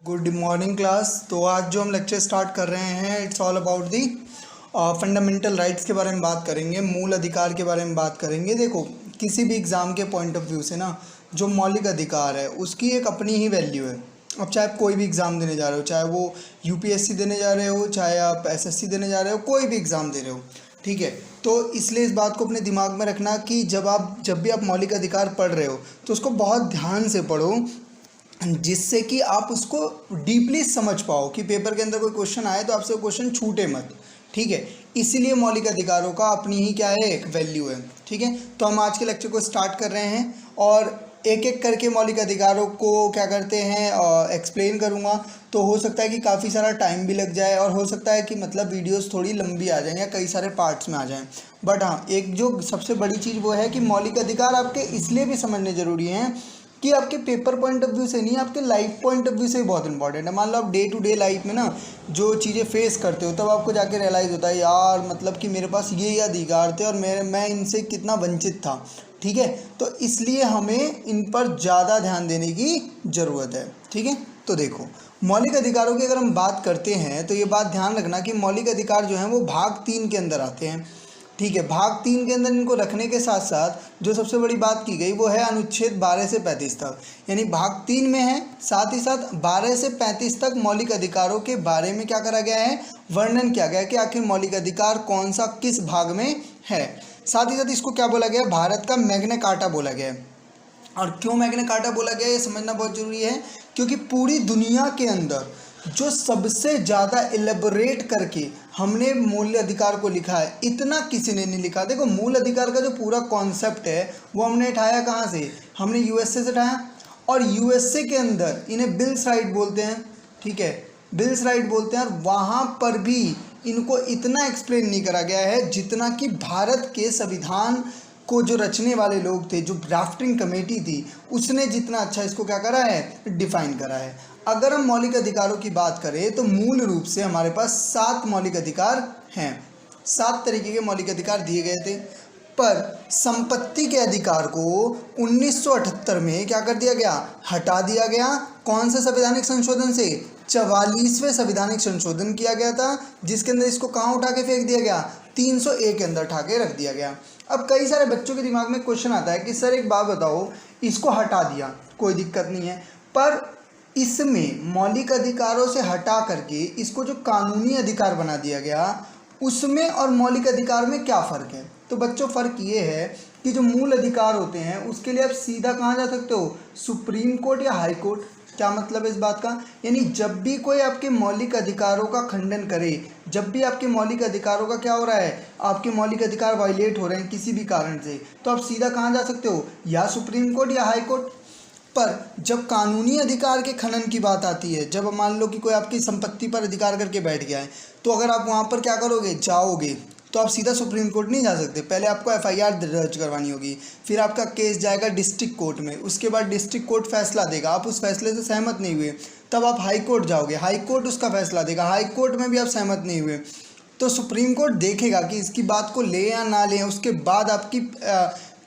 Good morning class. तो आज जो हम लेक्चर स्टार्ट कर रहे हैं it's all about the fundamental rights के बारे में बात करेंगे, मूल अधिकार के बारे में बात करेंगे। देखो, किसी भी एग्ज़ाम के पॉइंट ऑफ व्यू से ना जो मौलिक अधिकार है उसकी एक अपनी ही वैल्यू है। अब चाहे आप कोई भी एग्ज़ाम देने जा रहे हो, चाहे वो यूपीएससी देने जा रहे हो, चाहे आप एसएससी देने जा रहे हो, कोई भी एग्ज़ाम दे रहे हो, ठीक है। तो इसलिए इस बात को अपने दिमाग में रखना कि जब भी आप मौलिक अधिकार पढ़ रहे हो तो उसको बहुत ध्यान से पढ़ो, जिससे कि आप उसको डीपली समझ पाओ कि पेपर के अंदर कोई क्वेश्चन आए तो आपसे वो क्वेश्चन छूटे मत, ठीक है। इसीलिए मौलिक अधिकारों का अपनी ही क्या है, एक वैल्यू है, ठीक है। तो हम आज के लेक्चर को स्टार्ट कर रहे हैं और एक एक करके मौलिक अधिकारों को क्या करते हैं एक्सप्लेन करूँगा। तो हो सकता है कि काफ़ी सारा टाइम भी लग जाए और हो सकता है कि मतलब वीडियोस थोड़ी लंबी आ जाएं या कई सारे पार्ट्स में आ जाएं। बट हाँ, एक जो सबसे बड़ी चीज़ वो है कि मौलिक अधिकार आपके इसलिए भी समझने ज़रूरी हैं कि आपके पेपर पॉइंट ऑफ व्यू से नहीं, आपके लाइफ पॉइंट ऑफ व्यू से बहुत इंपॉर्टेंट है। मान लो आप डे टू डे लाइफ में ना जो चीज़ें फेस करते हो तब आपको जाके रियलाइज़ होता है यार मतलब कि मेरे पास ये अधिकार थे और मैं इनसे कितना वंचित था, ठीक है। तो इसलिए हमें इन पर ज़्यादा ध्यान देने की ज़रूरत है, ठीक है। तो देखो, मौलिक अधिकारों की अगर हम बात करते हैं तो ये बात ध्यान रखना कि मौलिक अधिकार जो हैं वो भाग 3 के अंदर आते हैं, ठीक है। भाग 3 के अंदर इनको रखने के साथ साथ जो सबसे बड़ी बात की गई वो है अनुच्छेद 12 से 35 तक, यानी भाग 3 में है, साथ ही साथ 12 से 35 तक मौलिक अधिकारों के बारे में क्या करा गया है, वर्णन किया गया है कि आखिर मौलिक अधिकार कौन सा किस भाग में है। साथ ही साथ इसको क्या बोला गया है, भारत का मैग्ना कार्टा बोला गया है। और क्यों मैग्ना कार्टा बोला गया है ये समझना बहुत ज़रूरी है, क्योंकि पूरी दुनिया के अंदर जो सबसे ज़्यादा एलेबोरेट करके हमने मूल अधिकार को लिखा है इतना किसी ने नहीं लिखा। देखो, मूल अधिकार का जो पूरा कॉन्सेप्ट है वो हमने उठाया कहाँ से, हमने यूएसए से उठाया। और यूएसए के अंदर इन्हें बिल्स राइट बोलते हैं, ठीक है, बिल्स राइट बोलते हैं। और वहाँ पर भी इनको इतना एक्सप्लेन नहीं करा गया है जितना कि भारत के संविधान को जो रचने वाले लोग थे, जो ड्राफ्टिंग कमेटी थी, उसने जितना अच्छा इसको क्या करा है, डिफाइन करा है। अगर हम मौलिक अधिकारों की बात करें तो मूल रूप से हमारे पास 7 मौलिक अधिकार हैं, 7 तरीके के मौलिक अधिकार दिए गए थे। पर संपत्ति के अधिकार को 1978 में क्या कर दिया गया, हटा दिया गया। कौन से संवैधानिक संशोधन से, 44वें संवैधानिक संशोधन किया गया था, जिसके अंदर इसको कहाँ उठा के फेंक दिया गया, 301 के अंदर उठा के रख दिया गया। अब कई सारे बच्चों के दिमाग में क्वेश्चन आता है कि सर एक बात बताओ, इसको हटा दिया कोई दिक्कत नहीं है, पर इसमें मौलिक अधिकारों से हटा करके इसको जो कानूनी अधिकार बना दिया गया उसमें और मौलिक अधिकार में क्या फ़र्क है। तो बच्चों, फ़र्क ये है कि जो मूल अधिकार होते हैं उसके लिए आप सीधा कहाँ जा सकते हो, सुप्रीम कोर्ट या हाई कोर्ट। क्या मतलब है इस बात का, यानी जब भी कोई आपके मौलिक अधिकारों का खंडन करे, जब भी आपके मौलिक अधिकारों का क्या हो रहा है, आपके मौलिक अधिकार वायलेट हो रहे हैं किसी भी कारण से, तो आप सीधा कहाँ जा सकते हो, या सुप्रीम कोर्ट या हाई कोर्ट। पर जब कानूनी अधिकार के खनन की बात आती है, जब मान लो कि कोई आपकी संपत्ति पर अधिकार करके बैठ गया है, तो अगर आप वहाँ पर क्या करोगे, जाओगे, तो आप सीधा सुप्रीम कोर्ट नहीं जा सकते। पहले आपको एफआईआर दर्ज करवानी होगी, फिर आपका केस जाएगा डिस्ट्रिक्ट कोर्ट में, उसके बाद डिस्ट्रिक्ट कोर्ट फैसला देगा, आप उस फैसले से सहमत नहीं हुए तब आप हाई कोर्ट जाओगे, हाई कोर्ट उसका फैसला देगा, हाई कोर्ट में भी आप सहमत नहीं हुए तो सुप्रीम कोर्ट देखेगा कि इसकी बात को ले या ना लें, उसके बाद आपकी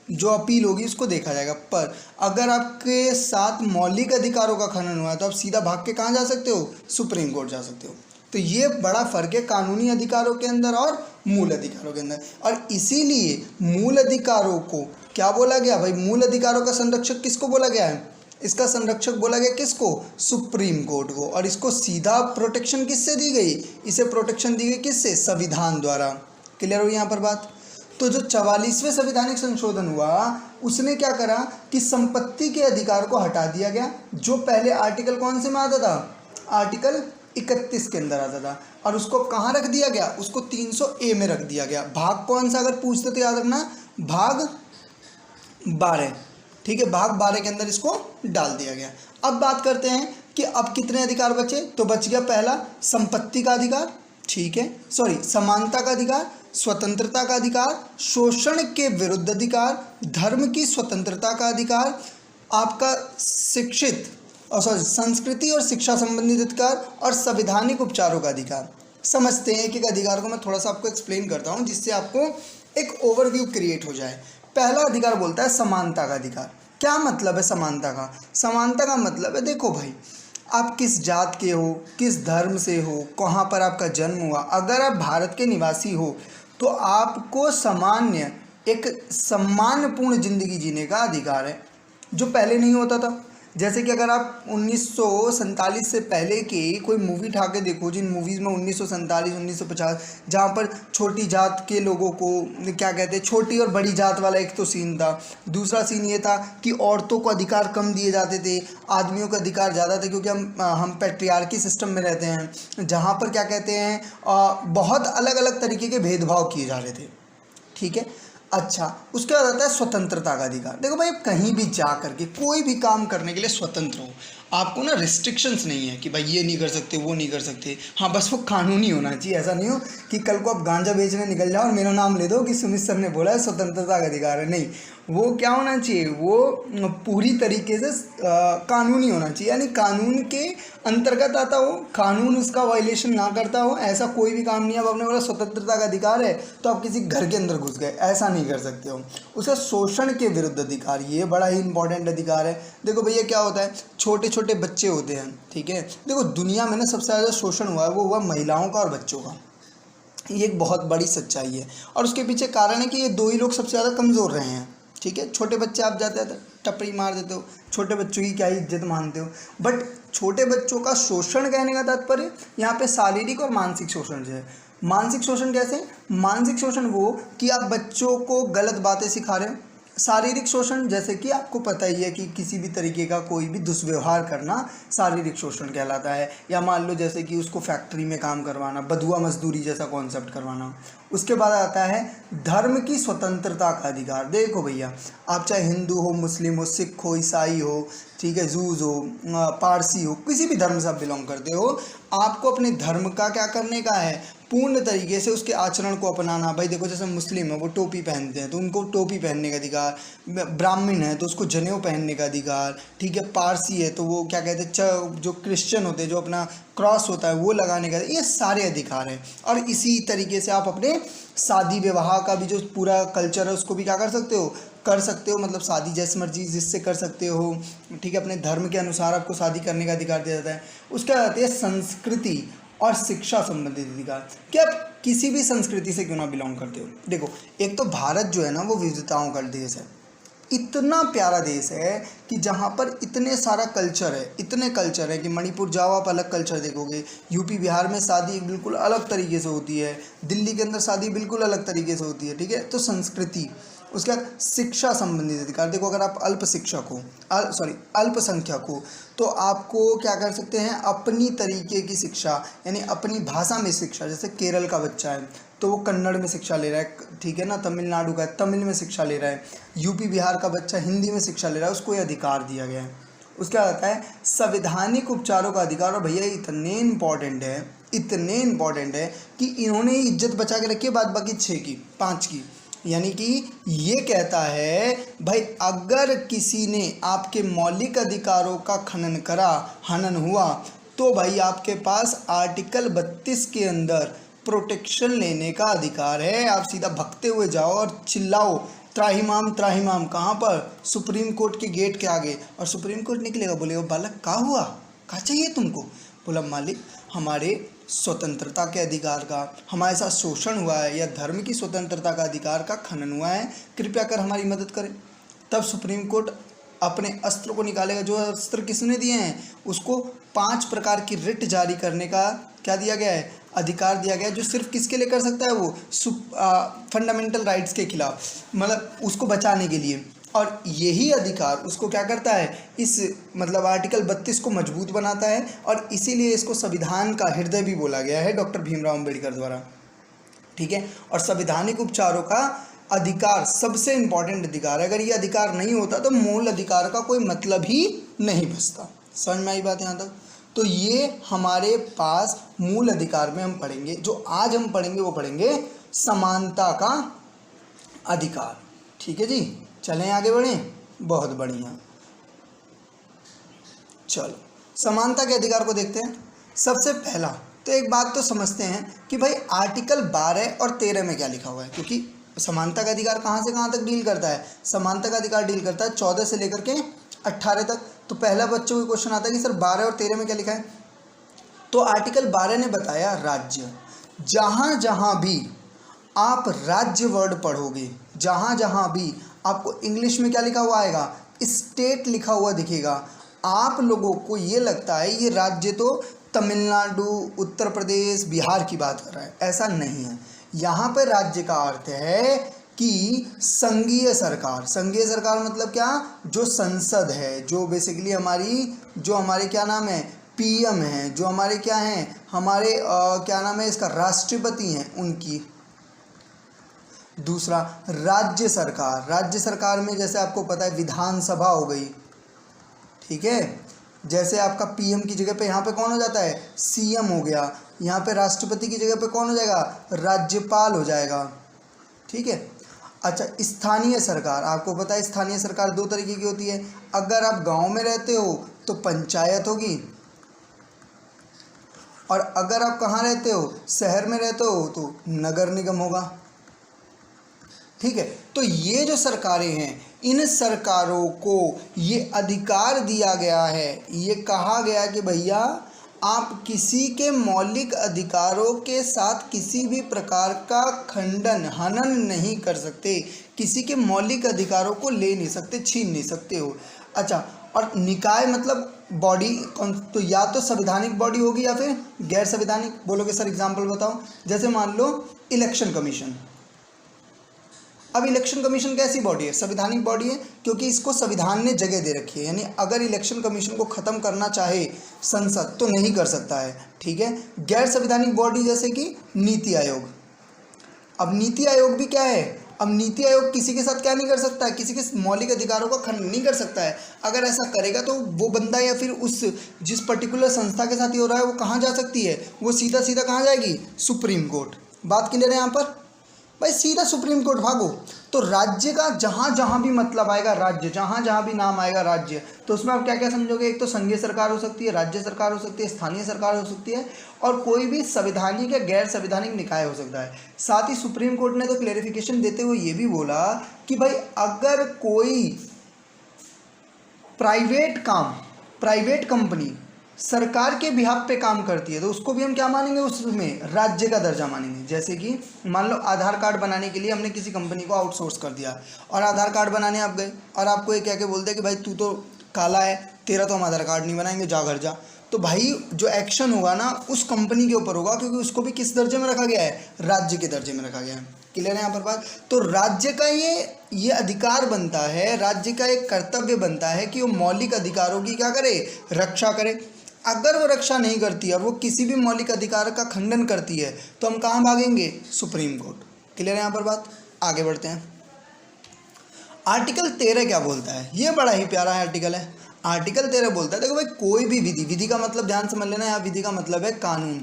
जो अपील होगी उसको देखा जाएगा। पर अगर आपके साथ मौलिक अधिकारों का खनन हुआ है तो आप सीधा भाग के कहाँ जा सकते हो, सुप्रीम कोर्ट जा सकते हो। तो ये बड़ा फ़र्क है कानूनी अधिकारों के अंदर और मूल अधिकारों के अंदर। और इसीलिए मूल अधिकारों को क्या बोला गया भाई, मूल अधिकारों का संरक्षक किसको बोला गया है, इसका संरक्षक बोला गया किसको, सुप्रीम कोर्ट को। और इसको सीधा प्रोटेक्शन किससे दी गई, इसे प्रोटेक्शन दी गई किससे, संविधान द्वारा। क्लियर हुई यहाँ पर बात। तो जो 44वें संवैधानिक संशोधन हुआ उसने क्या करा कि संपत्ति के अधिकार को हटा दिया गया, जो पहले आर्टिकल कौन से में आता था, आर्टिकल 31 के अंदर आता था, और उसको कहाँ रख दिया गया, उसको 300A में रख दिया गया। भाग कौन सा अगर पूछते तो याद रखना, भाग 12, ठीक है, भाग 12 के अंदर इसको डाल दिया गया। अब बात करते हैं कि अब कितने अधिकार बचे, तो बच गया पहला संपत्ति का अधिकार, ठीक है, समानता का अधिकार, स्वतंत्रता का अधिकार, शोषण के विरुद्ध अधिकार, धर्म की स्वतंत्रता का अधिकार, आपका संस्कृति और शिक्षा संबंधित अधिकार, और संवैधानिक उपचारों का अधिकार। समझते हैं एक एक अधिकार को, मैं थोड़ा सा आपको एक्सप्लेन करता हूँ जिससे आपको एक ओवरव्यू क्रिएट हो जाए। पहला अधिकार बोलता है समानता का अधिकार। क्या मतलब है समानता का, समानता का मतलब है, देखो भाई, आप किस जात के हो, किस धर्म से हो, कहाँ पर आपका जन्म हुआ, अगर आप भारत के निवासी हो तो आपको सामान्य एक सम्मानपूर्ण ज़िंदगी जीने का अधिकार है, जो पहले नहीं होता था। जैसे कि अगर आप 1947 से पहले की कोई मूवी उठा के देखो, जिन मूवीज़ में 1947 1950 जहाँ पर छोटी जात के लोगों को क्या कहते हैं, छोटी और बड़ी जात वाला एक तो सीन था। दूसरा सीन ये था कि औरतों को अधिकार कम दिए जाते थे, आदमियों का अधिकार ज़्यादा था, क्योंकि हम पैट्रियार्की सिस्टम में रहते हैं, जहाँ पर क्या कहते हैं बहुत अलग अलग तरीके के भेदभाव किए जा रहे थे। ठीक है, अच्छा, उसके बाद आता है स्वतंत्रता का अधिकार। देखो भाई, कहीं भी जा करके कोई भी काम करने के लिए स्वतंत्र हो, आपको ना रिस्ट्रिक्शंस नहीं है कि भाई ये नहीं कर सकते, वो नहीं कर सकते। हाँ, बस वो कानूनी होना चाहिए। ऐसा नहीं हो कि कल को आप गांजा बेचने निकल जाओ और मेरा नाम ले दो कि सुमित सर ने बोला है स्वतंत्रता का अधिकार है। नहीं, वो क्या होना चाहिए, वो पूरी तरीके से कानूनी होना चाहिए, यानी कानून के अंतर्गत आता हो, कानून उसका वायलेशन ना करता हो। ऐसा कोई भी काम नहीं है। अब आपने बोला स्वतंत्रता का अधिकार है तो आप किसी घर के अंदर घुस गए, ऐसा नहीं कर सकते हो। उसका शोषण के विरुद्ध अधिकार, ये बड़ा ही इंपॉर्टेंट अधिकार है। देखो भैया, क्या होता है, छोटे छोटे बच्चे होते हैं, ठीक है। देखो, दुनिया में ना सबसे ज़्यादा शोषण हुआ है वो हुआ महिलाओं का और बच्चों का। ये एक बहुत बड़ी सच्चाई है, और उसके पीछे कारण है कि ये दो ही लोग सबसे ज़्यादा कमज़ोर रहे हैं। ठीक है, छोटे बच्चे आप जाते हैं टपरी मार देते हो, छोटे बच्चों की क्या इज्जत मानते हो। बट छोटे बच्चों का शोषण कहने का तात्पर्य यहाँ पे शारीरिक और मानसिक शोषण से है। मानसिक शोषण कैसे? मानसिक शोषण वो कि आप बच्चों को गलत बातें सिखा रहे हो। शारीरिक शोषण, जैसे कि आपको पता ही है कि किसी भी तरीके का कोई भी दुष्व्यवहार करना शारीरिक शोषण कहलाता है। या मान लो जैसे कि उसको फैक्ट्री में काम करवाना, बधुआ मजदूरी जैसा कॉन्सेप्ट करवाना। उसके बाद आता है धर्म की स्वतंत्रता का अधिकार। देखो भैया, आप चाहे हिंदू हो, मुस्लिम हो, सिख हो, ईसाई हो, ठीक है, जूज हो, पारसी हो, किसी भी धर्म से आप बिलोंग करते हो, आपको अपने धर्म का क्या करने का है, पूर्ण तरीके से उसके आचरण को अपनाना। भाई देखो, जैसे मुस्लिम है वो टोपी पहनते हैं तो उनको टोपी पहनने का अधिकार, ब्राह्मण है तो उसको जनेऊ पहनने का अधिकार, ठीक है, पारसी है तो वो क्या कहते हैं, जो क्रिश्चियन होते हैं जो अपना क्रॉस होता है वो लगाने का, ये सारे अधिकार हैं। और इसी तरीके से आप अपने शादी विवाह का भी जो पूरा कल्चर है उसको भी क्या कर सकते हो, मतलब शादी जैसे मर्जी जिससे कर सकते हो। ठीक है, अपने धर्म के अनुसार आपको शादी करने का अधिकार दिया जाता है। उसके बाद आती है संस्कृति और शिक्षा संबंधित अधिकार, कि आप किसी भी संस्कृति से क्यों ना बिलोंग करते हो। देखो, एक तो भारत जो है ना वो विविधताओं का देश है, इतना प्यारा देश है कि जहाँ पर इतने सारा कल्चर है, इतने कल्चर है कि मणिपुर जाओ आप अलग कल्चर देखोगे, यूपी बिहार में शादी बिल्कुल अलग तरीके से होती है, दिल्ली के अंदर शादी बिल्कुल अलग तरीके से होती है। ठीक है, तो संस्कृति। उसके बाद शिक्षा संबंधित अधिकार। देखो, अगर आप अल्पसंख्यक हो तो आपको क्या कर सकते हैं, अपनी तरीके की शिक्षा, यानी अपनी भाषा में शिक्षा। जैसे केरल का बच्चा है तो वो कन्नड़ में शिक्षा ले रहा है, ठीक है ना, तमिलनाडु का है तमिल में शिक्षा ले रहा है, यूपी बिहार का बच्चा हिंदी में शिक्षा ले रहा है, उसको ये अधिकार दिया गया है। उसके बाद आता है संवैधानिक उपचारों का अधिकार। और भैया इतने इम्पॉर्टेंट है कि इन्होंने इज्जत बचा के रखी है, बाद बाकी 5 की। यानी कि ये कहता है भाई, अगर किसी ने आपके मौलिक अधिकारों का हनन हुआ तो भाई आपके पास आर्टिकल 32 के अंदर प्रोटेक्शन लेने का अधिकार है। आप सीधा भगते हुए जाओ और चिल्लाओ त्राहिमाम त्राहिमाम, कहाँ पर? सुप्रीम कोर्ट के गेट के आगे। और सुप्रीम कोर्ट निकलेगा, बोलेगा बालक क्या हुआ, क्या चाहिए तुमको? बोला मालिक, हमारे स्वतंत्रता के अधिकार का हमारे साथ शोषण हुआ है, या धर्म की स्वतंत्रता का अधिकार का खनन हुआ है, कृपया कर हमारी मदद करें। तब सुप्रीम कोर्ट अपने अस्त्र को निकालेगा। जो अस्त्र किसने दिए हैं, उसको 5 प्रकार की रिट जारी करने का क्या दिया गया है, अधिकार दिया गया है, जो सिर्फ किसके लिए कर सकता है, वो फंडामेंटल राइट्स के खिलाफ, मतलब उसको बचाने के लिए। और यही अधिकार उसको क्या करता है, इस मतलब आर्टिकल 32 को मजबूत बनाता है, और इसीलिए इसको संविधान का हृदय भी बोला गया है डॉक्टर भीमराव अम्बेडकर द्वारा। ठीक है, और संवैधानिक उपचारों का अधिकार सबसे इम्पॉर्टेंट अधिकार है। अगर ये अधिकार नहीं होता तो मूल अधिकार का कोई मतलब ही नहीं बचता। समझ में आई बात यहाँ तक? तो ये हमारे पास मूल अधिकार में हम पढ़ेंगे, जो आज हम पढ़ेंगे वो पढ़ेंगे समानता का अधिकार। ठीक है जी, चलें आगे बढ़ें। बहुत बढ़िया, चलो समानता के अधिकार को देखते हैं। सबसे पहला तो एक बात तो समझते हैं कि भाई आर्टिकल 12 और 13 में क्या लिखा हुआ है, क्योंकि समानता का अधिकार कहाँ से कहाँ तक डील करता है, समानता का अधिकार डील करता है 14 से लेकर के 18 तक। तो पहला बच्चों को क्वेश्चन आता है कि सर 12 और 13 में क्या लिखा है। तो आर्टिकल 12 ने बताया राज्य, जहाँ जहाँ भी आप राज्य वर्ड पढ़ोगे, जहाँ जहाँ भी आपको इंग्लिश में क्या लिखा हुआ आएगा, स्टेट लिखा हुआ दिखेगा, आप लोगों को ये लगता है ये राज्य तो तमिलनाडु, उत्तर प्रदेश, बिहार की बात कर रहा है। ऐसा नहीं है। यहाँ पर राज्य का अर्थ है कि संघीय सरकार। संघीय सरकार मतलब क्या, जो संसद है, जो बेसिकली हमारे क्या नाम है, पीएम है, जो हमारे क्या हैं, हमारे क्या नाम है इसका, राष्ट्रपति हैं, उनकी। दूसरा राज्य सरकार। राज्य सरकार में जैसे आपको पता है विधानसभा हो गई, ठीक है। जैसे आपका पीएम की जगह पे यहाँ पे कौन हो जाता है, सीएम हो गया। यहाँ पे राष्ट्रपति की जगह पे कौन हो जाएगा, राज्यपाल हो जाएगा, ठीक है। अच्छा, स्थानीय सरकार, आपको पता है स्थानीय सरकार दो तरीके की होती है। अगर आप गांव में रहते हो तो पंचायत होगी, और अगर आप कहाँ रहते हो, शहर में रहते हो, तो नगर निगम होगा, ठीक है। तो ये जो सरकारें हैं, इन सरकारों को ये अधिकार दिया गया है, ये कहा गया कि भैया आप किसी के मौलिक अधिकारों के साथ किसी भी प्रकार का खंडन, हनन नहीं कर सकते, किसी के मौलिक अधिकारों को ले नहीं सकते, छीन नहीं सकते हो। अच्छा, और निकाय मतलब बॉडी, तो या तो संवैधानिक बॉडी होगी या फिर गैर संवैधानिक। बोलोगे सर एग्जाम्पल बताओ। जैसे मान लो इलेक्शन कमीशन। अब इलेक्शन कमीशन कैसी बॉडी है, संवैधानिक बॉडी है, क्योंकि इसको संविधान ने जगह दे रखी है। यानी अगर इलेक्शन कमीशन को ख़त्म करना चाहे संसद तो नहीं कर सकता है, ठीक है। गैर संवैधानिक बॉडी जैसे कि नीति आयोग। अब नीति आयोग भी क्या है, अब नीति आयोग किसी के साथ क्या नहीं कर सकता है, किसी के मौलिक अधिकारों का खंडन नहीं कर सकता है। अगर ऐसा करेगा तो वो बंदा या फिर उस जिस पर्टिकुलर संस्था के साथ ही हो रहा है वो कहाँ जा सकती है, वो सीधा सीधा कहाँ जाएगी, सुप्रीम कोर्ट। बात क्लियर है यहाँ पर भाई, सीधा सुप्रीम कोर्ट भागो। तो राज्य का जहाँ जहाँ भी मतलब आएगा, राज्य जहाँ जहाँ भी नाम आएगा राज्य, तो उसमें आप क्या क्या समझोगे, एक तो संघीय सरकार हो सकती है, राज्य सरकार हो सकती है, स्थानीय सरकार हो सकती है, और कोई भी संवैधानिक या गैर संवैधानिक निकाय हो सकता है। साथ ही सुप्रीम कोर्ट ने तो क्लेरिफिकेशन देते हुए ये भी बोला कि भाई अगर कोई प्राइवेट कंपनी सरकार के बिहाफ पे काम करती है तो उसको भी हम क्या मानेंगे, उसमें राज्य का दर्जा मानेंगे। जैसे कि मान लो आधार कार्ड बनाने के लिए हमने किसी कंपनी को आउटसोर्स कर दिया, और आधार कार्ड बनाने आप गए और आपको ये कह के बोलते हैं कि भाई तू तो काला है, तेरा तो हम आधार कार्ड नहीं बनाएंगे, जा घर जा। तो भाई जो एक्शन होगा ना उस कंपनी के ऊपर होगा, क्योंकि उसको भी किस दर्जे में रखा गया है, राज्य के दर्जे में रखा गया है। क्लियर है यहाँ पर बात। तो राज्य का ये अधिकार बनता है, राज्य का एक कर्तव्य बनता है कि वो मौलिक अधिकारों की क्या करे, रक्षा करे। अगर वो रक्षा नहीं करती और वो किसी भी मौलिक अधिकार का खंडन करती है तो हम कहाँ भागेंगे, सुप्रीम कोर्ट। क्लियर है यहाँ पर बात। आगे बढ़ते हैं। आर्टिकल 13 क्या बोलता है, ये बड़ा ही प्यारा आर्टिकल है। आर्टिकल 13 बोलता है, देखो भाई कोई भी विधि का मतलब ध्यान समझ लेना, यहाँ विधि का मतलब है कानून।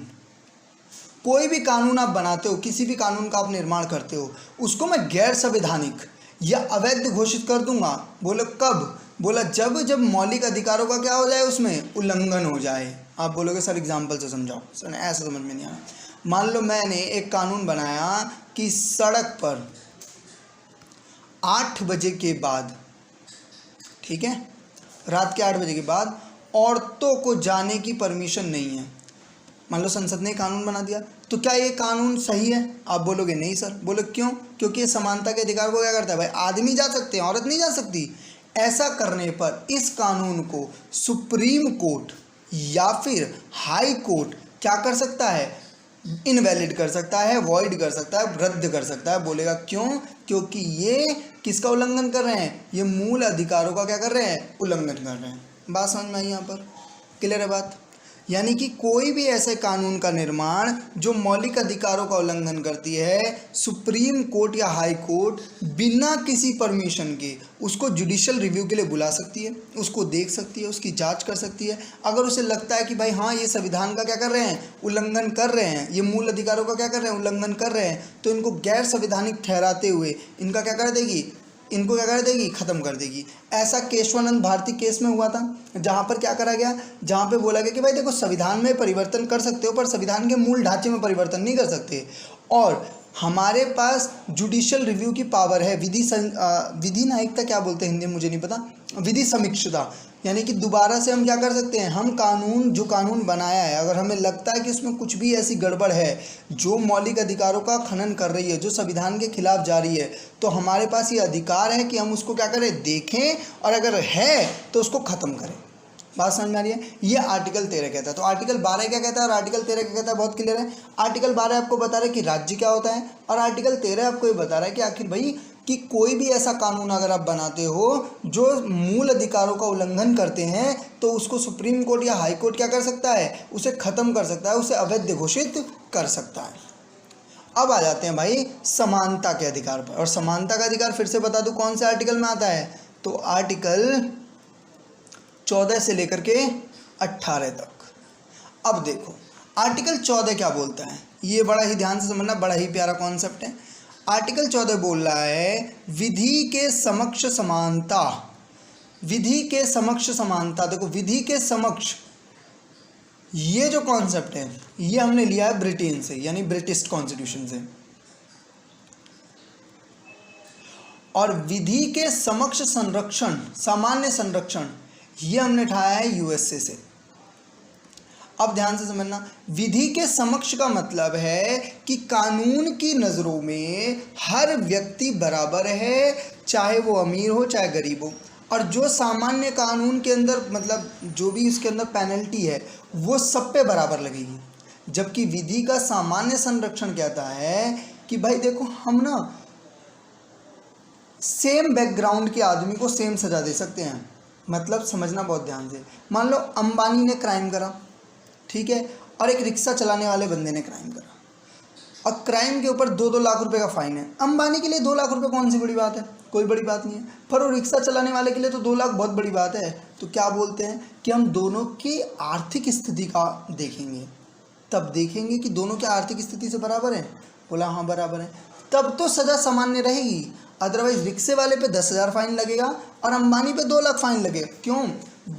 कोई भी कानून आप बनाते हो, किसी भी कानून का आप निर्माण करते हो, उसको मैं गैर संवैधानिक या अवैध घोषित कर दूंगा। बोलो कब, बोला जब जब मौलिक अधिकारों का क्या हो जाए, उसमें उल्लंघन हो जाए। आप बोलोगे सर एग्जाम्पल से समझाओ, सर ऐसा समझ में नहीं आया। मान लो मैंने एक कानून बनाया कि सड़क पर 8 बजे के बाद, ठीक है, रात के 8 बजे के बाद औरतों को जाने की परमिशन नहीं है। मान लो संसद ने कानून बना दिया, तो क्या ये कानून सही है? आप बोलोगे नहीं सर। बोलो क्यों? क्योंकि ये समानता के अधिकार को क्या करता है भाई, आदमी जा सकते हैं, औरत नहीं जा सकती। ऐसा करने पर इस कानून को सुप्रीम कोर्ट या फिर हाई कोर्ट क्या कर सकता है, इनवैलिड कर सकता है, वॉइड कर सकता है, रद्द कर सकता है। बोलेगा क्यों? क्योंकि ये किसका उल्लंघन कर रहे हैं, ये मूल अधिकारों का क्या कर रहे हैं, उल्लंघन कर रहे हैं। बात समझ में आई यहाँ पर? क्लियर है बात? यानी कि कोई भी ऐसे कानून का निर्माण जो मौलिक अधिकारों का उल्लंघन करती है, सुप्रीम कोर्ट या हाई कोर्ट बिना किसी परमिशन के उसको जुडिशियल रिव्यू के लिए बुला सकती है, उसको देख सकती है, उसकी जांच कर सकती है। अगर उसे लगता है कि भाई हाँ ये संविधान का क्या कर रहे हैं, उल्लंघन कर रहे हैं, ये मूल अधिकारों का क्या कर रहे हैं, उल्लंघन कर रहे हैं, तो इनको गैर संवैधानिक ठहराते हुए इनका क्या कर देगी, इनको क्या कर देगी, ख़त्म कर देगी। ऐसा केशवानंद भारती केस में हुआ था, जहाँ पर क्या करा गया, जहाँ पे बोला गया कि भाई देखो संविधान में परिवर्तन कर सकते हो पर संविधान के मूल ढांचे में परिवर्तन नहीं कर सकते। और हमारे पास जुडिशियल रिव्यू की पावर है, विधि न्यायिकता क्या बोलते हैं हिंदी में मुझे नहीं पता, विधि समीक्षता, यानी कि दोबारा से हम क्या कर सकते हैं, हम जो कानून बनाया है अगर हमें लगता है कि उसमें कुछ भी ऐसी गड़बड़ है जो मौलिक अधिकारों का खनन कर रही है, जो संविधान के खिलाफ जा रही है, तो हमारे पास ये अधिकार है कि हम उसको क्या करें, देखें, और अगर है तो उसको ख़त्म करें। बात समझ में आ रही है? ये आर्टिकल 13 कहता है। तो आर्टिकल 12 क्या कहता है और आर्टिकल 13 क्या कहता है, बहुत क्लियर है। आर्टिकल 12 आपको बता रहा है कि राज्य क्या होता है, और आर्टिकल 13 आपको ये बता रहा है कि आखिर भाई कि कोई भी ऐसा कानून अगर आप बनाते हो जो मूल अधिकारों का उल्लंघन करते हैं तो उसको सुप्रीम कोर्ट या हाई कोर्ट क्या कर सकता है, उसे ख़त्म कर सकता है, उसे अवैध घोषित कर सकता है। अब आ जाते हैं भाई समानता के अधिकार पर, और समानता का अधिकार फिर से बता दूं कौन से आर्टिकल में आता है, तो आर्टिकल 14 से लेकर के 18 तक। अब देखो आर्टिकल 14 क्या बोलता है, ये बड़ा ही ध्यान से समझना, बड़ा ही प्यारा कॉन्सेप्ट है। आर्टिकल 14 बोल रहा है विधि के समक्ष समानता, विधि के समक्ष समानता। देखो विधि के समक्ष, ये जो कॉन्सेप्ट है ये हमने लिया है ब्रिटेन से, यानी ब्रिटिश कॉन्स्टिट्यूशन से, और विधि के समक्ष संरक्षण, सामान्य संरक्षण, ये हमने उठाया है यूएसए से। अब ध्यान से समझना, विधि के समक्ष का मतलब है कि कानून की नज़रों में हर व्यक्ति बराबर है, चाहे वो अमीर हो चाहे गरीब हो, और जो सामान्य कानून के अंदर मतलब जो भी उसके अंदर पेनल्टी है वो सब पे बराबर लगेगी। जबकि विधि का सामान्य संरक्षण कहता है कि भाई देखो हम ना सेम बैकग्राउंड के आदमी को सेम सज़ा दे सकते हैं। मतलब समझना बहुत ध्यान से, मान लो अंबानी ने क्राइम करा, ठीक है, और एक रिक्शा चलाने वाले बंदे ने क्राइम करा, और क्राइम के ऊपर 2-2 लाख रुपए का फाइन है। अंबानी के लिए 2 लाख रुपए कौन सी बड़ी बात है, कोई बड़ी बात नहीं है, पर वो रिक्शा चलाने वाले के लिए तो 2 लाख बहुत बड़ी बात है। तो क्या बोलते हैं कि हम दोनों की आर्थिक स्थिति का देखेंगे, तब देखेंगे कि दोनों की आर्थिक स्थिति से बराबर है। बोला हाँ बराबर है, तब तो सज़ा सामान्य रहेगी। अदरवाइज रिक्शे वाले पे 10,000 फाइन लगेगा और अंबानी पे 2 लाख फाइन लगेगा। क्यों?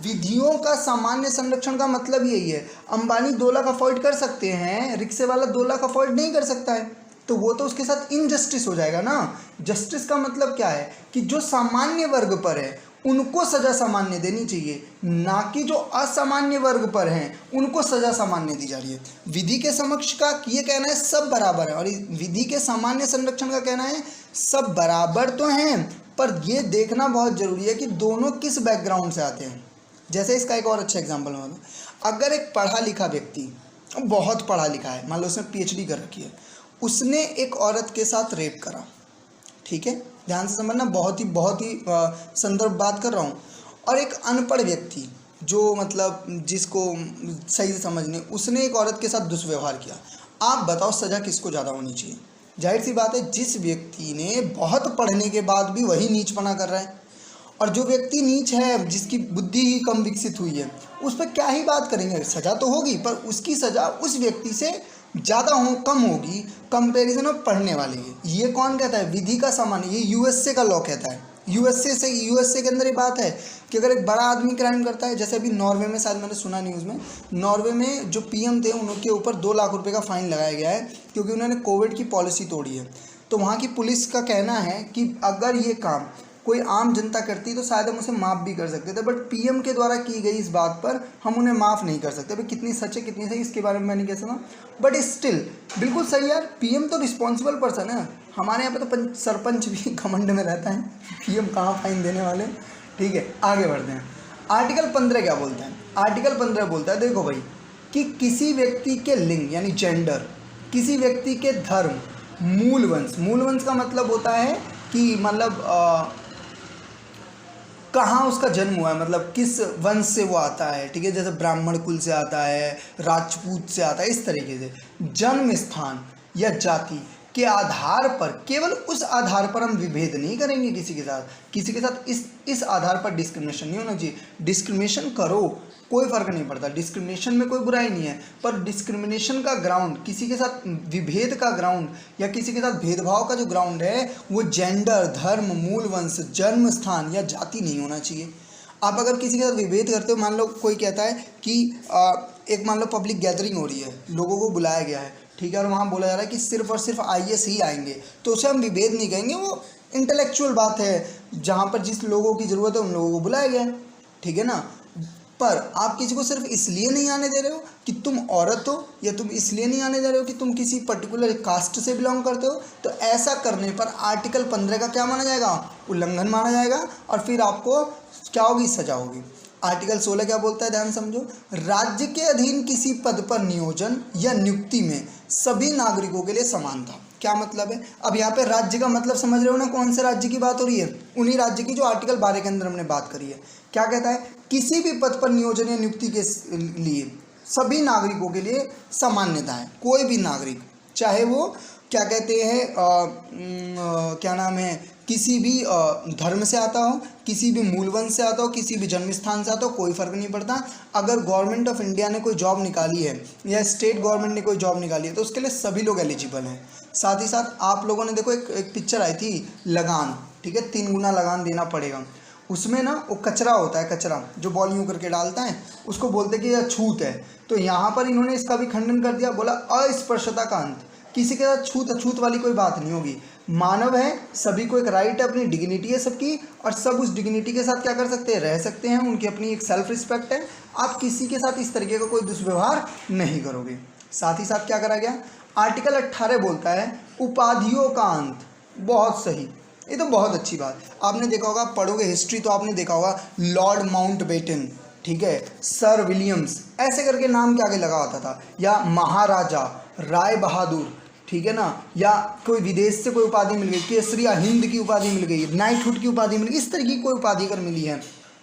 विधियों का सामान्य संरक्षण का मतलब यही है। अंबानी 2 लाख अफोर्ड कर सकते हैं, रिक्शे वाला 2 लाख अफोर्ड नहीं कर सकता है, तो वो तो उसके साथ इनजस्टिस हो जाएगा ना। जस्टिस का मतलब क्या है कि जो सामान्य वर्ग पर है उनको सज़ा सामान्य देनी चाहिए, ना कि जो असामान्य वर्ग पर हैं उनको सज़ा सामान्य दी जा रही है। विधि के समक्ष का ये कहना है सब बराबर है, और विधि के सामान्य संरक्षण का कहना है सब बराबर तो हैं, पर ये देखना बहुत ज़रूरी है कि दोनों किस बैकग्राउंड से आते हैं। जैसे इसका एक और अच्छा एग्जाम्पल मैं दूँ, अगर एक पढ़ा लिखा व्यक्ति, बहुत पढ़ा लिखा है, मान लो उसने PhD कर रखी है, उसने एक औरत के साथ रेप करा, ठीक है, ध्यान से समझना, बहुत ही संदर्भ बात कर रहा हूँ, और एक अनपढ़ व्यक्ति जो मतलब जिसको सही से समझ नहीं, उसने एक औरत के साथ दुष्व्यवहार किया, आप बताओ सज़ा किसको ज़्यादा होनी चाहिए? जाहिर सी बात है जिस व्यक्ति ने बहुत पढ़ने के बाद भी वही नीचपना कर रहा है, और जो व्यक्ति नीच है, जिसकी बुद्धि ही कम विकसित हुई है, उस पर क्या ही बात करेंगे, सज़ा तो होगी, पर उसकी सज़ा उस व्यक्ति से ज़्यादा कम होगी कंपैरिजन ऑफ पढ़ने वाले के। ये कौन कहता है? विधि का सामान्य, ये यूएसए का लॉ कहता है। यूएसए के अंदर ये बात है कि अगर एक बड़ा आदमी क्राइम करता है, जैसे अभी नॉर्वे में, शायद मैंने सुना न्यूज़ में, नॉर्वे में जो PM थे उनके ऊपर 2 लाख रुपए का फ़ाइन लगाया गया है क्योंकि उन्होंने कोविड की पॉलिसी तोड़ी है। तो वहाँ की पुलिस का कहना है कि अगर ये काम कोई आम जनता करती तो शायद हम उसे माफ़ भी कर सकते थे, बट PM के द्वारा की गई इस बात पर हम उन्हें माफ़ नहीं कर सकते। भाई कितनी सच है कितनी सही इसके बारे में मैं नहीं कह सकता, बट स्टिल बिल्कुल सही यार। PM तो रिस्पॉन्सिबल पर्सन है। हमारे यहाँ पे तो सरपंच भी घमंड में रहता है, PM कहाँ फाइन देने वाले। ठीक है, आगे बढ़ते हैं। आर्टिकल 15 क्या बोलता है? आर्टिकल 15 बोलता है, देखो भाई, कि किसी व्यक्ति के लिंग यानी जेंडर, किसी व्यक्ति के धर्म, मूल वंश का मतलब होता है कि मतलब कहाँ उसका जन्म हुआ है, मतलब किस वंश से वो आता है, ठीक है, जैसे ब्राह्मण कुल से आता है, राजपूत से आता है, इस तरीके से जन्म स्थान या जाति के आधार पर, केवल उस आधार पर हम विभेद नहीं करेंगे किसी के साथ इस आधार पर डिस्क्रिमिनेशन नहीं होना चाहिए। डिस्क्रिमिनेशन करो, कोई फ़र्क नहीं पड़ता, डिस्क्रिमिनेशन में कोई बुराई नहीं है, पर डिस्क्रिमिनेशन का ग्राउंड, किसी के साथ विभेद का ग्राउंड या किसी के साथ भेदभाव का जो ग्राउंड है वो जेंडर, धर्म, मूल वंश, जन्म स्थान या जाति नहीं होना चाहिए। आप अगर किसी के साथ विभेद करते हो, मान लो कोई कहता है कि एक मान लो पब्लिक गैदरिंग हो रही है, लोगों को बुलाया गया है, ठीक है, और वहाँ बोला जा रहा है कि सिर्फ और सिर्फ आईएएस ही आएंगे, तो उसे हम विभेद नहीं कहेंगे, वो इंटेलेक्चुअल बात है, जहाँ पर जिस लोगों की ज़रूरत है उन लोगों को बुलाया गया है, ठीक है ना। पर आप किसी को सिर्फ इसलिए नहीं आने दे रहे हो कि तुम औरत हो, या तुम इसलिए नहीं आने दे रहे हो कि तुम किसी पर्टिकुलर कास्ट से बिलोंग करते हो, तो ऐसा करने पर आर्टिकल 15 का क्या माना जाएगा, उल्लंघन माना जाएगा, और फिर आपको क्या होगी, सजा होगी। आर्टिकल 16 क्या बोलता है, ध्यान समझो, राज्य के अधीन किसी पद पर नियोजन या नियुक्ति में सभी नागरिकों के लिए समान था। क्या मतलब है, अब यहाँ पे राज्य का मतलब समझ रहे हो ना, कौन से राज्य की बात हो रही है, उन्हीं राज्य की जो आर्टिकल 12 के अंदर हमने बात करी है। क्या कहता है, किसी भी पद पर नियोजन या नियुक्ति के लिए सभी नागरिकों के लिए सामान्यता है। कोई भी नागरिक, चाहे वो क्या कहते हैं क्या नाम है, किसी भी धर्म से आता हो, किसी भी मूलवंश से आता हो, किसी भी जन्म स्थान से आता हो, कोई फ़र्क नहीं पड़ता। अगर गवर्नमेंट ऑफ इंडिया ने कोई जॉब निकाली है या स्टेट गवर्नमेंट ने कोई जॉब निकाली है, तो उसके लिए सभी लोग एलिजिबल हैं। साथ ही साथ आप लोगों ने देखो एक पिक्चर आई थी लगान, ठीक है, 3 गुना लगान देना पड़ेगा। उसमें ना वो कचरा होता है, कचरा जो बॉल यूँ करके डालता है, उसको बोलते कि यह छूत है। तो यहाँ पर इन्होंने इसका भी खंडन कर दिया, बोला अस्पृश्यता का अंत, किसी के साथ छूत अछूत वाली कोई बात नहीं होगी। मानव है, सभी को एक राइट है, अपनी डिग्निटी है सबकी, और सब उस डिग्निटी के साथ क्या कर सकते हैं, रह सकते हैं, उनकी अपनी एक सेल्फ रिस्पेक्ट है। आप किसी के साथ इस तरीके का कोई दुष्व्यवहार नहीं करोगे। साथ ही साथ क्या करा गया, आर्टिकल 18 बोलता है उपाधियों का अंत। बहुत सही, ये तो बहुत अच्छी बात। आपने देखा होगा, पढ़ोगे हिस्ट्री तो आपने देखा होगा, लॉर्ड माउंटबेटन, ठीक है, सर विलियम्स, ऐसे करके नाम के आगे लगा होता था, या महाराजा राय बहादुर, ठीक है ना, या कोई विदेश से कोई उपाधि मिल गई, केसरिया हिंद की उपाधि मिल गई, नाइटहुड की उपाधि मिल गई, इस तरह की कोई उपाधि अगर मिली है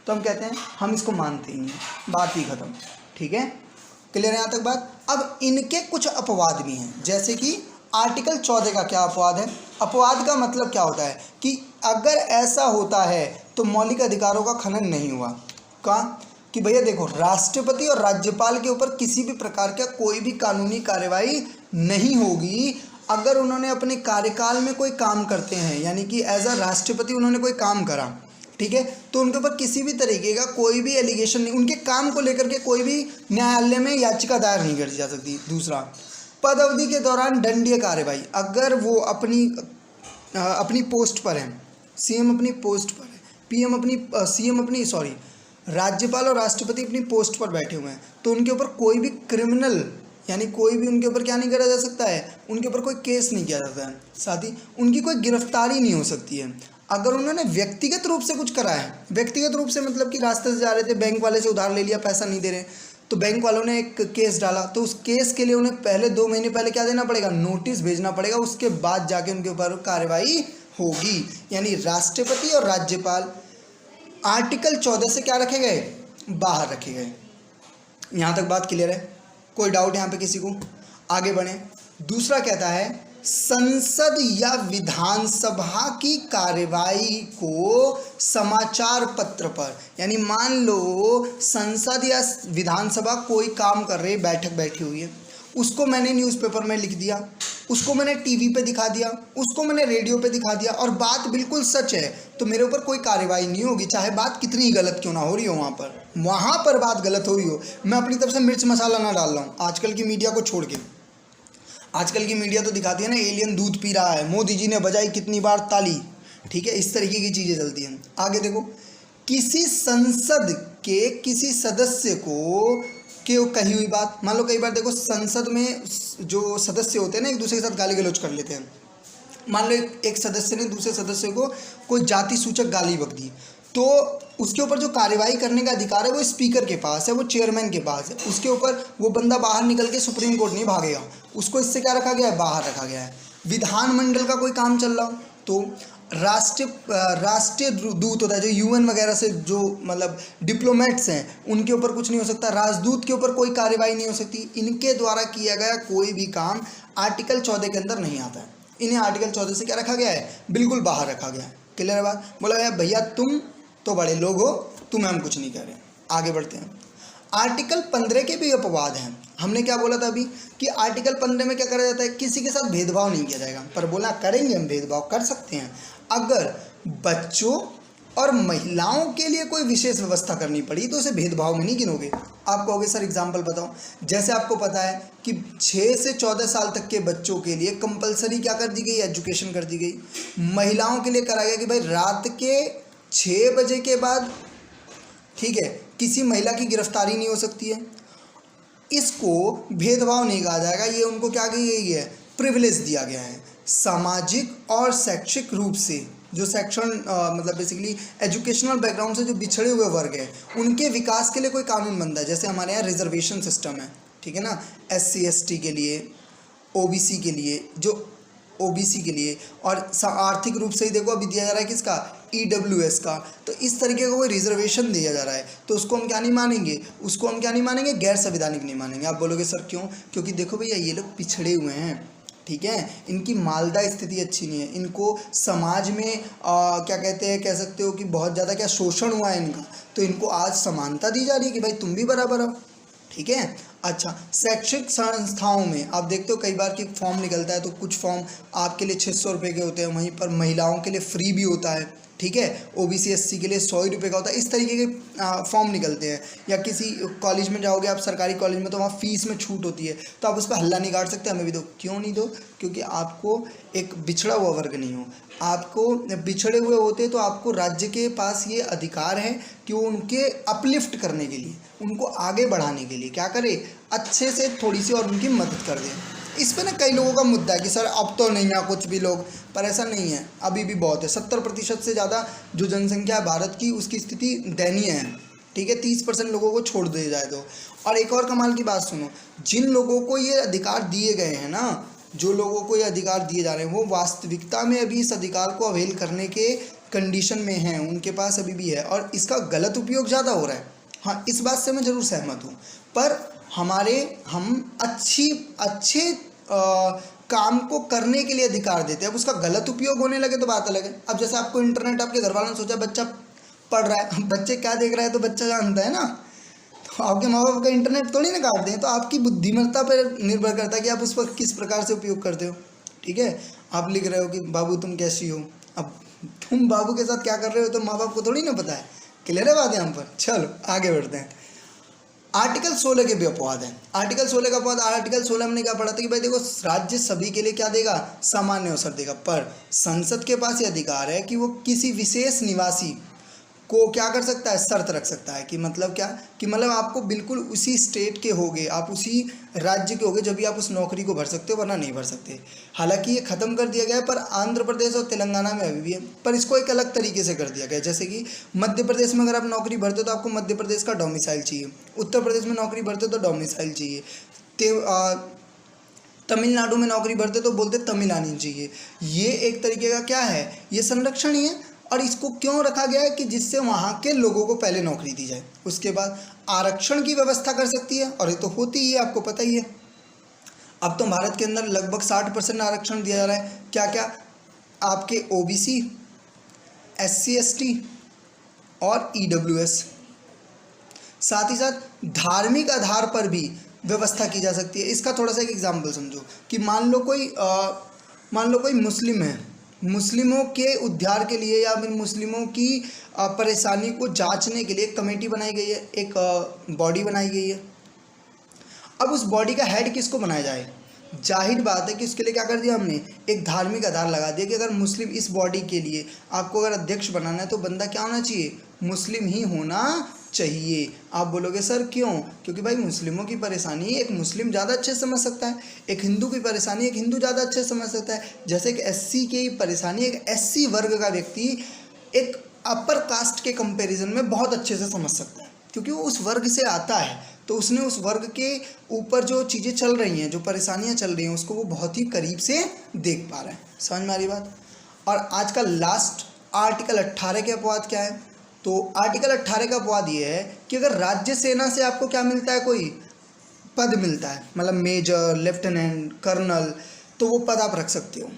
तो हम कहते हैं हम इसको मानते ही नहीं, बात ही खत्म। ठीक है, क्लियर है यहाँ तक बात। अब इनके कुछ अपवाद भी हैं, जैसे कि आर्टिकल 14 का क्या अपवाद है। अपवाद का मतलब क्या होता है कि अगर ऐसा होता है तो मौलिक अधिकारों का खनन नहीं हुआ। कहाँ कि भैया देखो, राष्ट्रपति और राज्यपाल के ऊपर किसी भी प्रकार का कोई भी कानूनी कार्यवाही नहीं होगी अगर उन्होंने अपने कार्यकाल में कोई काम करते हैं, यानी कि एज अ राष्ट्रपति उन्होंने कोई काम करा, ठीक है, तो उनके ऊपर किसी भी तरीके का कोई भी एलिगेशन नहीं, उनके काम को लेकर के कोई भी न्यायालय में याचिका दायर नहीं करी जा सकती। दूसरा, पद अवधि के दौरान दंडीय कार्यवाही, अगर वो अपनी पोस्ट पर हैं, सीएम अपनी पोस्ट पर है, पीएम अपनी राज्यपाल और राष्ट्रपति अपनी पोस्ट पर बैठे हुए हैं, तो उनके ऊपर कोई भी क्रिमिनल, यानी कोई भी उनके ऊपर क्या नहीं करा जा सकता है, उनके ऊपर कोई केस नहीं किया जाता है। साथ ही उनकी कोई गिरफ्तारी नहीं हो सकती है। अगर उन्होंने व्यक्तिगत रूप से कुछ करा है, व्यक्तिगत रूप से मतलब कि रास्ते से जा रहे थे, बैंक वाले से उधार ले लिया, पैसा नहीं दे रहे, तो बैंक वालों ने एक केस डाला, तो उस केस के लिए उन्हें पहले 2 महीने पहले क्या देना पड़ेगा, नोटिस भेजना पड़ेगा, उसके बाद जाके उनके ऊपर कार्रवाई होगी। यानी राष्ट्रपति और राज्यपाल आर्टिकल 14 से क्या रखे गए, बाहर रखे गए। यहाँ तक बात क्लियर है, कोई डाउट यहाँ पे किसी को? आगे बढ़े। दूसरा कहता है संसद या विधानसभा की कार्यवाही को समाचार पत्र पर, यानी मान लो संसद या विधानसभा कोई काम कर रही है, बैठक बैठी हुई है, उसको मैंने न्यूज़पेपर में लिख दिया, उसको मैंने टीवी पे दिखा दिया, उसको मैंने रेडियो पे दिखा दिया, और बात बिल्कुल सच है, तो मेरे ऊपर कोई कार्रवाई नहीं होगी, चाहे बात कितनी ही गलत क्यों ना हो रही हो। वहाँ पर बात गलत हो रही हो, मैं अपनी तरफ से मिर्च मसाला ना डाल रहा हूँ। आजकल की मीडिया को छोड़ के, आजकल की मीडिया तो दिखाती है ना, एलियन दूध पी रहा है, मोदी जी ने बजाई कितनी बार ताली, ठीक है, इस तरीके की चीज़ें चलती हैं। आगे देखो, किसी संसद के किसी सदस्य को कही हुई बात, मान लो कई बार देखो संसद में जो सदस्य होते हैं ना, एक दूसरे के साथ गाली गलौज कर लेते हैं। मान लो एक सदस्य ने दूसरे सदस्य को कोई जाति सूचक गाली बक दी, तो उसके ऊपर जो कार्यवाही करने का अधिकार है वो स्पीकर के पास है, वो चेयरमैन के पास है। उसके ऊपर वो बंदा बाहर निकल के सुप्रीम कोर्ट नहीं भागेगा, उसको इससे क्या रखा गया है, बाहर रखा गया है। विधानमंडल का कोई काम चल रहा हो तो राष्ट्रीय दूत होता है, जो यूएन वगैरह से जो मतलब डिप्लोमेट्स हैं, उनके ऊपर कुछ नहीं हो सकता, राजदूत के ऊपर कोई कार्रवाई नहीं हो सकती। इनके द्वारा किया गया कोई भी काम आर्टिकल 14 के अंदर नहीं आता है। इन्हें आर्टिकल 14 से क्या रखा गया है, बिल्कुल बाहर रखा गया है। क्लियर है बात? बोला गया भैया तुम तो बड़े लोग हो, तुम्हें हम कुछ नहीं कह रहे। आगे बढ़ते हैं। आर्टिकल 15 के भी अपवाद हैं। हमने क्या बोला था अभी कि आर्टिकल 15 में क्या करा जाता है, किसी के साथ भेदभाव नहीं किया जाएगा, पर बोला करेंगे हम, भेदभाव कर सकते हैं अगर बच्चों, और महिलाओं के लिए कोई विशेष व्यवस्था करनी पड़ी तो उसे भेदभाव में नहीं गिनोगे। आप कहोगे सर एग्जाम्पल बताओ। जैसे आपको पता है कि 6 से 14 साल तक के बच्चों के लिए कंपलसरी क्या कर दी गई, एजुकेशन कर दी गई। महिलाओं के लिए करा गया कि भाई रात के 6 बजे के बाद, ठीक है, किसी महिला की गिरफ्तारी नहीं हो सकती है। इसको भेदभाव नहीं कहा जाएगा, ये उनको क्या की गई है, प्रिविलेज दिया गया है। सामाजिक और शैक्षिक रूप से जो सेक्शन मतलब बेसिकली एजुकेशनल बैकग्राउंड से जो बिछड़े हुए वर्ग है उनके विकास के लिए कोई कानून बनता है। जैसे हमारे यहाँ रिजर्वेशन सिस्टम है, ठीक है ना, SC ST के लिए, OBC के लिए, जो OBC के लिए, और आर्थिक रूप से ही देखो अभी दिया जा रहा है किसका, EWS का। तो इस तरीके का कोई रिजर्वेशन दिया जा रहा है तो उसको हम क्या नहीं मानेंगे, उसको हम क्या नहीं मानेंगे, गैर संवैधानिक नहीं मानेंगे। आप बोलोगे सर क्यों? क्योंकि देखो भैया ये लोग पिछड़े हुए हैं, ठीक है, इनकी मालदा स्थिति अच्छी नहीं है, इनको समाज में क्या कहते हैं, कह सकते हो कि बहुत ज़्यादा क्या शोषण हुआ है इनका, तो इनको आज समानता दी जा रही है कि भाई तुम भी बराबर हो, ठीक है। अच्छा, शैक्षिक संस्थाओं में आप देखते हो कई बार कि फॉर्म निकलता है तो कुछ फॉर्म आपके लिए 600 रुपये के होते हैं, वहीं पर महिलाओं के लिए फ्री भी होता है, ठीक है, OBC SC के लिए 100 रुपये का होता है। इस तरीके के फॉर्म निकलते हैं। या किसी कॉलेज में जाओगे आप, सरकारी कॉलेज में, तो वहाँ फीस में छूट होती है, तो आप उस पर हल्ला नहीं काट सकते, हमें भी दो। क्यों नहीं दो? क्योंकि आपको एक बिछड़ा हुआ वर्ग नहीं हो, आपको बिछड़े हुए होते तो आपको राज्य के पास ये अधिकार है कि वो उनके अपलिफ्ट करने के लिए, उनको आगे बढ़ाने के लिए क्या करे, अच्छे से थोड़ी सी और उनकी मदद कर दें। इस पे ना कई लोगों का मुद्दा है कि सर अब तो नहीं है कुछ भी लोग, पर ऐसा नहीं है, अभी भी बहुत है। 70% से ज़्यादा जो जनसंख्या है भारत की, उसकी स्थिति दयनीय है, ठीक है। 30% लोगों को छोड़ दिया जाए तो। और एक और कमाल की बात सुनो, जिन लोगों को ये अधिकार दिए गए हैं ना, जो लोगों को ये अधिकार दिए जा रहे हैं, वो वास्तविकता में अभी इस अधिकार को अवेल करने के कंडीशन में हैं, उनके पास अभी भी है, और इसका गलत उपयोग ज़्यादा हो रहा है। हाँ, इस बात से मैं ज़रूर सहमत हूँ, पर हम अच्छे काम को करने के लिए अधिकार देते हैं। अब उसका गलत उपयोग होने लगे तो बात अलग है। अब जैसे आपको इंटरनेट, आपके घर वालों ने सोचा बच्चा पढ़ रहा है, बच्चे क्या देख रहा है तो बच्चा जानता है ना, तो आपके माँ बाप का इंटरनेट थोड़ी ना काट दें। तो आपकी बुद्धिमत्ता पर निर्भर करता है कि आप उस पर किस प्रकार से उपयोग करते हो, ठीक है। आप लिख रहे हो कि बाबू तुम कैसी हो, अब तुम बाबू के साथ क्या कर रहे हो तो माँ बाप को थोड़ी ना पता है। क्लियर है बात यहाँ पर? चलो आगे बढ़ते हैं। आर्टिकल 16 के भी अपवाद हैं। आर्टिकल 16 का अपवाद, आर्टिकल 16 हमने क्या पढ़ा था कि भाई देखो, राज्य सभी के लिए क्या देगा, सामान्य अवसर देगा, पर संसद के पास ये अधिकार है कि वो किसी विशेष निवासी को क्या कर सकता है, शर्त रख सकता है। कि मतलब क्या, कि मतलब आपको बिल्कुल उसी स्टेट के होगे, आप उसी राज्य के होगे जब भी आप उस नौकरी को भर सकते हो, वरना नहीं भर सकते। हालांकि ये ख़त्म कर दिया गया है, पर आंध्र प्रदेश और तेलंगाना में अभी भी है, पर इसको एक अलग तरीके से कर दिया गया है। जैसे कि मध्य प्रदेश में अगर आप नौकरी भरते हो तो आपको मध्य प्रदेश का डोमिसाइल चाहिए, उत्तर प्रदेश में नौकरी भरते हो तो डोमिसाइल चाहिए, तमिलनाडु में नौकरी भरते तो बोलते तमिल आनी चाहिए। ये एक तरीके का क्या है, ये संरक्षण ही है। और इसको क्यों रखा गया है कि जिससे वहाँ के लोगों को पहले नौकरी दी जाए, उसके बाद आरक्षण की व्यवस्था कर सकती है, और ये तो होती ही है, आपको पता ही है। अब तो भारत के अंदर लगभग 60% आरक्षण दिया जा रहा है। क्या क्या? आपके OBC, SC ST और EWS। साथ ही साथ धार्मिक आधार पर भी व्यवस्था की जा सकती है। इसका थोड़ा सा एक एग्जाम्पल समझो कि मान लो कोई मुस्लिम है, मुस्लिमों के उद्धार के लिए या फिर मुस्लिमों की परेशानी को जांचने के लिए एक कमेटी बनाई गई है, एक बॉडी बनाई गई है। अब उस बॉडी का हेड किसको बनाया जाए? जाहिर बात है कि उसके लिए क्या कर दिया हमने, एक धार्मिक आधार लगा दिया कि अगर मुस्लिम इस बॉडी के लिए आपको अगर अध्यक्ष बनाना है तो बंदा क्या होना चाहिए, मुस्लिम ही होना चाहिए। आप बोलोगे सर क्यों? क्योंकि भाई मुस्लिमों की परेशानी एक मुस्लिम ज़्यादा अच्छे से समझ सकता है, एक हिंदू की परेशानी एक हिंदू ज़्यादा अच्छे से समझ सकता है। जैसे कि SC की परेशानी एक SC वर्ग का व्यक्ति एक अपर कास्ट के कंपैरिजन में बहुत अच्छे से समझ सकता है, क्योंकि वो उस वर्ग से आता है, तो उसने उस वर्ग के ऊपर जो चीज़ें चल रही हैं, जो परेशानियाँ चल रही हैं, उसको वो बहुत ही करीब से देख पा रहा है। समझ में आ रही बात? और आज का लास्ट आर्टिकल 18 के अपवाद क्या है? तो आर्टिकल 18 का अपवाद ये है कि अगर राज्य सेना से आपको क्या मिलता है, कोई पद मिलता है, मतलब मेजर, लेफ्टिनेंट, कर्नल, तो वो पद आप रख सकते हो।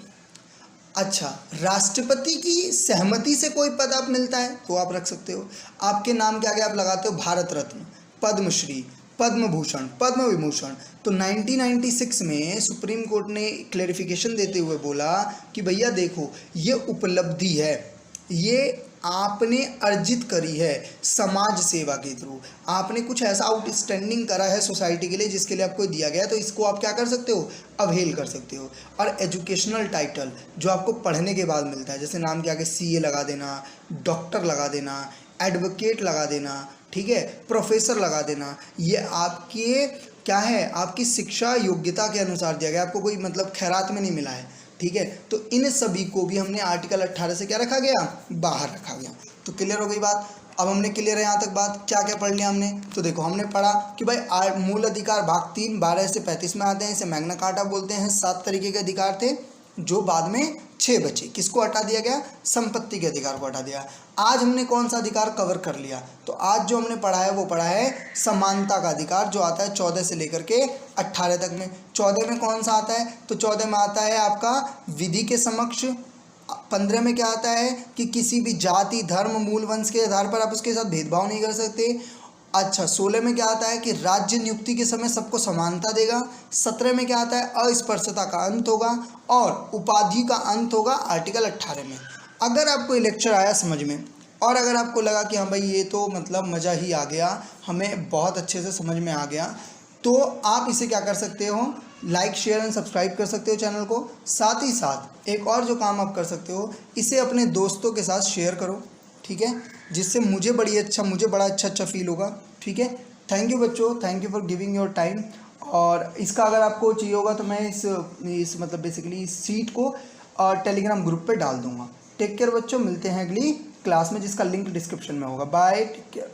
अच्छा, राष्ट्रपति की सहमति से कोई पद आप मिलता है तो आप रख सकते हो। आपके नाम के आगे आप लगाते हो भारत रत्न, पद्मश्री, पद्म भूषण, पद्म विभूषण। तो 1996 में सुप्रीम कोर्ट ने क्लैरिफिकेशन देते हुए बोला कि भैया देखो, ये उपलब्धि है, ये आपने अर्जित करी है समाज सेवा के थ्रू, आपने कुछ ऐसा आउटस्टैंडिंग करा है सोसाइटी के लिए जिसके लिए आपको दिया गया, तो इसको आप क्या कर सकते हो, अवेल कर सकते हो। और एजुकेशनल टाइटल जो आपको पढ़ने के बाद मिलता है, जैसे नाम के आगे CA लगा देना, डॉक्टर लगा देना, एडवोकेट लगा देना, ठीक है, प्रोफेसर लगा देना, ये आपके क्या है, आपकी शिक्षा योग्यता के अनुसार दिया गया, आपको कोई मतलब खैरात में नहीं मिला है, ठीक है। तो इन सभी को भी हमने आर्टिकल 18 से क्या रखा गया, बाहर रखा गया। तो क्लियर हो गई बात। अब हमने क्लियर है यहाँ तक बात, क्या क्या पढ़ लिया हमने, तो देखो हमने पढ़ा कि भाई मूल अधिकार भाग 3 12 से 35 में आते हैं, इसे मैग्ना कार्टा बोलते हैं। 7 तरीके के अधिकार थे जो बाद में 6 बचे, किसको हटा दिया गया, संपत्ति के अधिकार को हटा दिया। आज हमने कौन सा अधिकार कवर कर लिया, तो आज जो हमने पढ़ा है वो पढ़ा है समानता का अधिकार, जो आता है 14 से लेकर के 18 तक में। 14 में कौन सा आता है, तो 14 में आता है आपका विधि के समक्ष। 15 में क्या आता है कि किसी भी जाति धर्म मूल वंश के आधार पर आप उसके साथ भेदभाव नहीं कर सकते। अच्छा 16 में क्या आता है कि राज्य नियुक्ति के समय सबको समानता देगा। 17 में क्या आता है, अस्पृश्यता का अंत होगा और उपाधि का अंत होगा आर्टिकल 18 में। अगर आपको ये लेक्चर आया समझ में और अगर आपको लगा कि हाँ भाई ये तो मतलब मज़ा ही आ गया, हमें बहुत अच्छे से समझ में आ गया, तो आप इसे क्या कर सकते हो, लाइक शेयर एंड सब्सक्राइब कर सकते हो चैनल को। साथ ही साथ एक और जो काम आप कर सकते हो, इसे अपने दोस्तों के साथ शेयर करो, ठीक है, जिससे मुझे बड़ा अच्छा फील होगा, ठीक है। थैंक यू बच्चों, thank you for giving your time. और इसका अगर आपको चाहिए होगा तो मैं इस मतलब बेसिकली इस सीट को टेलीग्राम ग्रुप पे डाल दूंगा। टेक केयर बच्चों, मिलते हैं अगली क्लास में जिसका लिंक डिस्क्रिप्शन में होगा। Bye, take care.